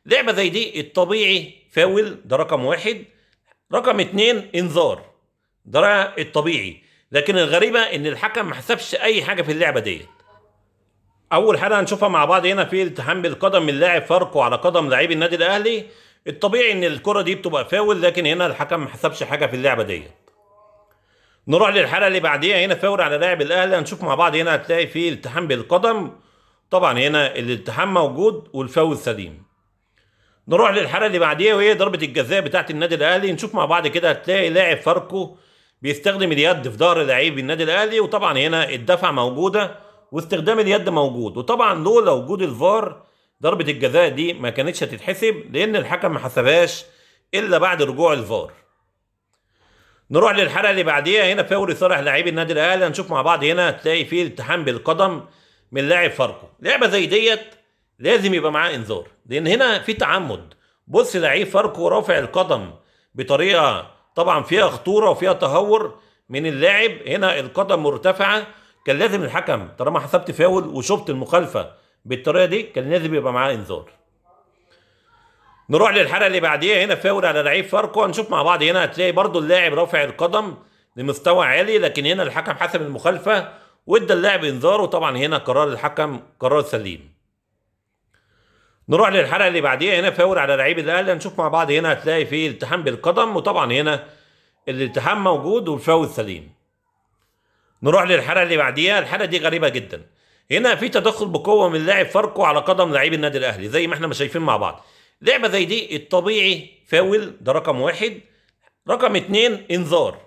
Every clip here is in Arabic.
لعبه زي دي الطبيعي فاول، ده رقم واحد. رقم اتنين انذار، ده الطبيعي. لكن الغريبه ان الحكم ما حسبش اي حاجه في اللعبه ديت. اول حاجه هنشوفها مع بعض هنا في التحام بالقدم من لاعب فاركو على قدم لاعبي النادي الاهلي. الطبيعي ان الكره دي بتبقى فاول، لكن هنا الحكم ما حسبش حاجه في اللعبه ديت. نروح للحلقه اللي بعديها، هنا فاول على لاعب الاهلي. هنشوف مع بعض هنا هتلاقي فيه التحام بالقدم. طبعا هنا الالتحام موجود والفاول سليم. نروح للحلقه اللي بعديها وهي ضربه الجزاء بتاعت النادي الاهلي. نشوف مع بعض كده هتلاقي لاعب فاركو بيستخدم اليد في ظهر لعيب النادي الاهلي، وطبعا هنا الدفع موجوده واستخدام اليد موجود. وطبعا لولا وجود الفار ضربه الجزاء دي ما كانتش هتتحسب، لان الحكم ما حسبهاش الا بعد رجوع الفار. نروح للحلقه اللي بعديها، هنا فاول صالح لاعبي النادي الاهلي. هنشوف مع بعض هنا هتلاقي فيه التحام بالقدم من لاعب فاركو. لعبه زي ديت لازم يبقى معاه انذار، لان هنا في تعمد. بص لعيب فاركو رافع القدم بطريقه طبعا فيها خطوره وفيها تهور من اللاعب. هنا القدم مرتفعه، كان لازم الحكم طالما حسبت فاول وشفت المخالفه بالطريقه دي كان لازم يبقى معاه انذار. نروح للحلقه اللي بعديها، هنا فاول على لعيب فاركو. هنشوف مع بعض هنا هتلاقي برضو اللاعب رافع القدم لمستوى عالي، لكن هنا الحكم حسب المخالفه وادى اللاعب انذار، وطبعا هنا قرار الحكم قرار سليم. نروح للحلقه اللي بعديها، هنا فاول على لعيب الاهلي. هنشوف مع بعض هنا هتلاقي فيه التحام بالقدم، وطبعا هنا الالتحام موجود والفاول سليم. نروح للحلقه اللي بعديها. الحلقه دي غريبه جدا، هنا في تدخل بقوه من لاعب فاركو على قدم لعيب النادي الاهلي زي ما احنا ما شايفين مع بعض. لعبه زي دي الطبيعي فاول، ده رقم واحد. رقم اتنين انذار،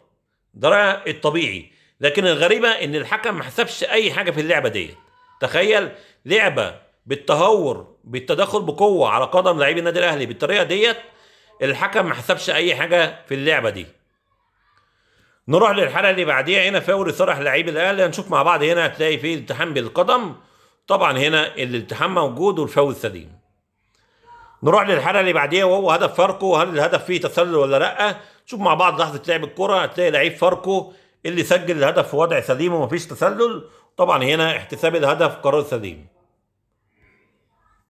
ده الطبيعي. لكن الغريبه ان الحكم ما حسبش اي حاجه في اللعبه دي. تخيل لعبه بالتهور بالتدخل بقوه على قدم لعيب النادي الاهلي بالطريقه ديت، الحكم ما حسبش اي حاجه في اللعبه دي. نروح للحلقه اللي بعديها، هنا فاول صالح لعيب الاهلي. هنشوف مع بعض هنا هتلاقي فيه التحام بالقدم. طبعا هنا الالتحام موجود والفاول سليم. نروح للحلقه اللي بعديها وهو هدف فاركو. هل الهدف فيه تسلل ولا لا؟ شوف مع بعض لحظه لعب الكره، هتلاقي لعيب فاركو اللي سجل الهدف في وضع سليم ومفيش تسلل. طبعا هنا احتساب الهدف قرار سليم.